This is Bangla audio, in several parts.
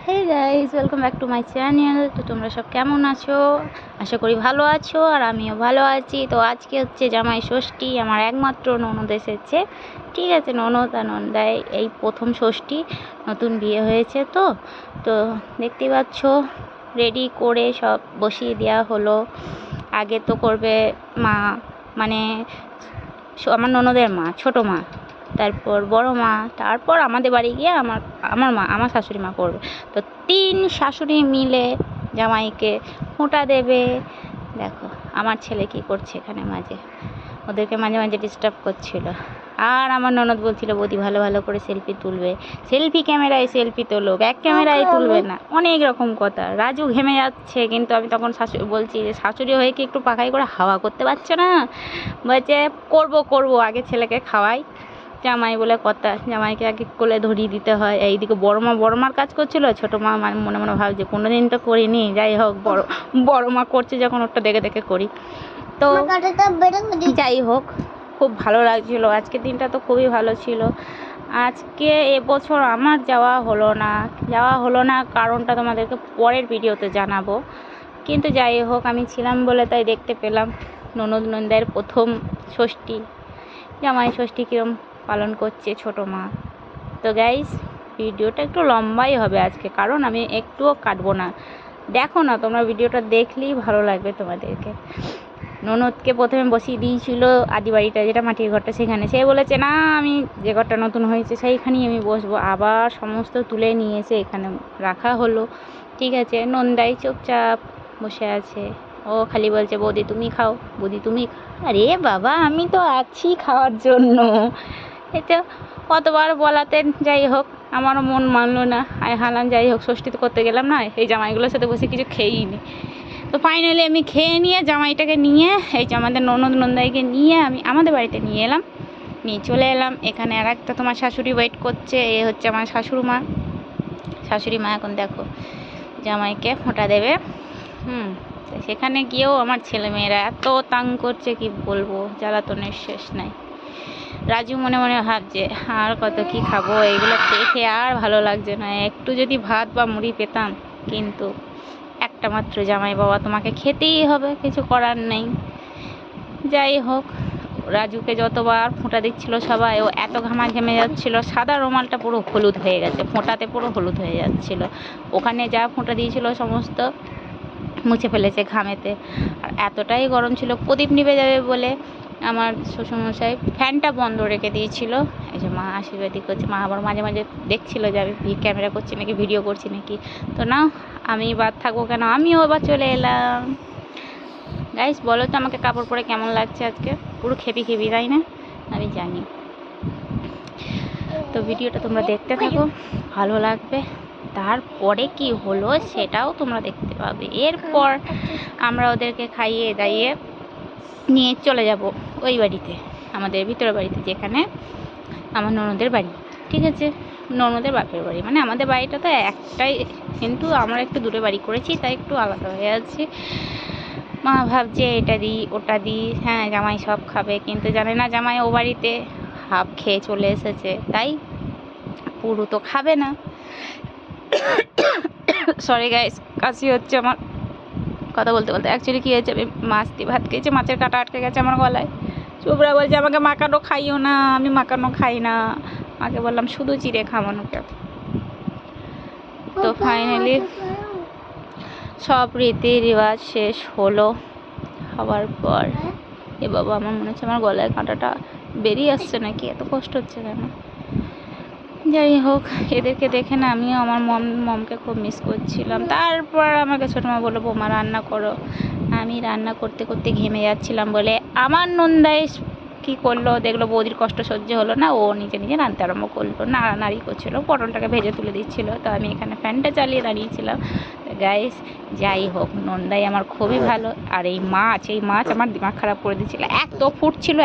Hey guys, welcome back to my channel. তো তোমরা সব কেমন আছো? আশা করি ভালো আছো, আর আমিও ভালো আছি। তো আজকে হচ্ছে জামাই ষষ্ঠী, আমার একমাত্র ননদ এসেছে। ঠিক আছে, ননদ আর নন্দাই এই প্রথম ষষ্ঠী, নতুন বিয়ে হয়েছে। তো তো দেখতেই পাচ্ছ, রেডি করে সব বসিয়ে দেওয়া হলো। আগে তো করবে মা, মানে আমার ননদের মা, ছোটো মা, তারপর বড় মা, তারপর আমাদের বাড়ি গিয়ে আমার মা, আমার শাশুড়ি মা করবে। তো 3 শাশুড়ি মিলে জামাইকে ফোঁটা দেবে। দেখো আমার ছেলে কি করছে এখানে, ওদেরকে মাঝে মাঝে ডিস্টার্ব করছিল। আর আমার ননদ বলছিল বৌদি ভালো ভালো করে সেলফি তুলবে, সেলফি ক্যামেরায় সেলফি তোলো, ব্যাক ক্যামেরায় তুলবে না, অনেক রকম কথা। রাজু ঘেমে যাচ্ছে, কিন্তু আমি তখন বলছি যে শাশুড়ি হয়ে কি একটু পাখাই করে হাওয়া করতে পারছো না? বলছে করবো, আগে ছেলেকে খাওয়াই। জামাই বলে কথা, জামাইকে আগে কোলে ধরিয়ে দিতে হয়। এইদিকে বড় মার কাজ করছিল, ছোটো মা মনে মনে ভাবছে কোনো দিন তো করিনি, যাই হোক বড় মা করছে যখন ওটা দেখে দেখে করি। তো যাই হোক, খুব ভালো লাগছিল আজকের দিনটা, তো খুবই ভালো ছিল। আজকে এবছর আমার যাওয়া হলো না, কারণটা তোমাদেরকে পরের ভিডিওতে জানাবো। কিন্তু যাই হোক, আমি ছিলাম বলে তাই দেখতে পেলাম ননদ নন্দাইয়ের প্রথম ষষ্ঠী, জামাই ষষ্ঠী কীরকম পালন করছে ছোটো মা। তো গাইস, ভিডিওটা একটু লম্বাই হবে আজকে, কারণ আমি একটুও কাটবো না। দেখো না, তোমরা ভিডিওটা দেখলেই ভালো লাগবে তোমাদেরকে। ননদকে প্রথমে বসিয়ে দিয়েছিল আদি বাড়িটা, যেটা মাটির ঘরটা, সেখানে। সে বলেছে না, আমি যে ঘরটা নতুন হয়েছে সেইখানেই আমি বসবো। আবার সমস্ত তুলে নিয়ে এসে এখানে রাখা হলো। ঠিক আছে, নন্দাই চুপচাপ বসে আছে। ও খালি বলছে বৌদি তুমি খাও, বৌদি তুমি। আরে বাবা, আমি তো আছি খাওয়ার জন্য। এই তো কতবার বলাতে, যাই হোক আমারও মন মানলো না। হালাম, যাই হোক ষষ্ঠী তো করতে গেলাম না, এই জামাইগুলোর সাথে বসে কিছু খেয়েই নি। তো ফাইনালি আমি খেয়ে নিয়ে জামাইটাকে নিয়ে, এই যে আমাদের ননদ নন্দাইকে নিয়ে আমি আমাদের বাড়িতে নিয়ে চলে এলাম। এখানে আর একটা তোমার শাশুড়ি ওয়েট করছে, এ হচ্ছে আমার শাশুড়ি মা। এখন দেখো জামাইকে ফোঁটা দেবে। তো সেখানে গিয়েও আমার ছেলেমেয়েরা এত তাং করছে, কি বলবো, জ্বালাতনের শেষ নাই। রাজু মনে মনে ভাবছে আর কত কি খাবো, এইগুলো খেয়ে আর ভালো লাগছে না, একটু যদি ভাত বা মুড়ি পেতাম। কিন্তু একটা মাত্র জামাই বাবা, তোমাকে খেতেই হবে, কিছু করার নেই। যাই হোক, রাজুকে যতবার ফোঁটা দিচ্ছিল সবাই, ও এত ঘেমে যাচ্ছিল, সাদা রুমালটা পুরো হলুদ হয়ে গেছে, ফোঁটাতে পুরো হলুদ হয়ে যাচ্ছিল। ওখানে যা ফোঁটা দিয়েছিল সমস্ত মুছে ফেলেছে ঘামেতে। আর এতটাই গরম ছিল, প্রদীপ নিভে যাবে বলে আমার শ্বশুরমশাই ফ্যানটা বন্ধ রেখে দিয়েছিল। এই যে মা আশীর্বাদী করছে, মা আবার মাঝে মাঝে দেখছিল যে আমি ক্যামেরা করছি নাকি, ভিডিও করছি নাকি। তো না, আমি বাদ থাকবো কেন, আমিও আবার চলে এলাম। গাইস বলো তো আমাকে কাপড় পরে কেমন লাগছে আজকে? পুরো খেপি তাই না? আমি জানি। তো ভিডিওটা তোমরা দেখতে থাকো, ভালো লাগবে। তারপরে কি হলো সেটাও তোমরা দেখতে পাবে। এরপর আমরা ওদেরকে খাইয়ে দাইয়ে নিয়ে চলে যাব ওই বাড়িতে, আমাদের ভিতরের বাড়িতে, যেখানে আমার ননদের বাড়ি। ঠিক আছে, ননদের বাপের বাড়ি, মানে আমাদের বাড়িটা তো একটাই, কিন্তু আমরা একটু দূরে বাড়ি করেছি, তাই একটু আলাদা হয়ে আছে। মা ভাবছে এটা দিই ওটা দিই, হ্যাঁ জামাই সব খাবে, কিন্তু জানে না জামাই ও বাড়িতে হাফ খেয়ে চলে এসেছে, তাই পুরো তো খাবে না। সরি গাইস, কাশি হচ্ছে আমার কথা বলতে বলতে। অ্যাকচুয়ালি কী হয়েছে, আমি মাছ দিয়ে ভাত খেয়েছি, মাছের কাঁটা আটকে গেছে আমার গলায়। চোপড়া বলছে আমাকে মাখানো খাইও না, আমি মাখানো খাই না। মাকে বললাম শুধু চিড়ে খাওয়ানোকে। তো ফাইনালি সব রীতি রেওয়াজ শেষ হলো। হওয়ার পর এ বাবা, আমার মনে হচ্ছে আমার গলায় কাঁটাটা বেরিয়ে আসছে নাকি, এত কষ্ট হচ্ছে কেন? যাই হোক, এদেরকে দেখে না আমিও আমার মমকে খুব মিস করছিলাম। তারপর আমাকে ছোটো মা বললো বৌমা রান্না করো। আমি রান্না করতে করতে ঘেমে যাচ্ছিলাম বলে আমার নন্দাই কী করলো, দেখলো বৌদির কষ্ট সহ্য হলো না, ও নিজে রাঁধতে আরম্ভ করলো, নাড়ানাড়ি করছিলো, পটলটাকে ভেজে তুলে দিচ্ছিলো। তো আমি এখানে ফ্যানটা চালিয়ে দাঁড়িয়েছিলাম। গাইস যাই হোক, নন্দাই আমার খুবই ভালো। আর এই মাছ আমার দিমাগ খারাপ করে দিচ্ছিলো, এত ফুটছিল,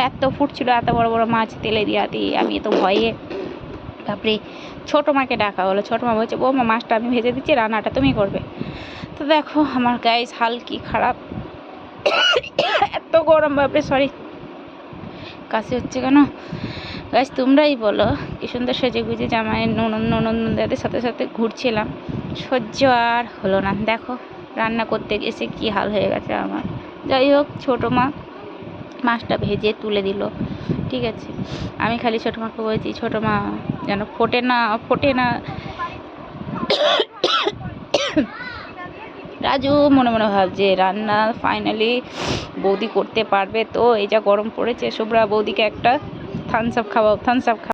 এত বড় বড় মাছ তেলে দিয়ে আমি তো ভয়ে। তারপরে ছোটো মাকে ডাকা হলো, ছোটো মা বলছে বৌমা মাছটা আমি ভেজে দিচ্ছি, রান্নাটা তুমি করবে। তো দেখো আমার গাইস হাল কি খারাপ, এত গরম, বাপরে সরি কাশি হচ্ছে কেন। গাইস তোমরাই বলো, কি সুন্দর সেজে গুজে জামাই ননদের সাথে সাথে ঘুরছিলাম, সহ্য আর হলো না। দেখো রান্না করতে গেছে কি হাল হয়ে গেছে আমার। যাই হোক, ছোটো মা মাছটা ভেজে তুলে দিল, ঠিক আছে। আমি খালি ছোটো মাকে বলছি, ছোটো মা যেন ফোটে না। রাজু মনে মনে ভাবছে রান্না ফাইনালি বৌদি করতে পারবে তো। এই যা গরম পড়েছে, শুভ্রা বৌদিকে একটা থামস আপ খাওয়াও।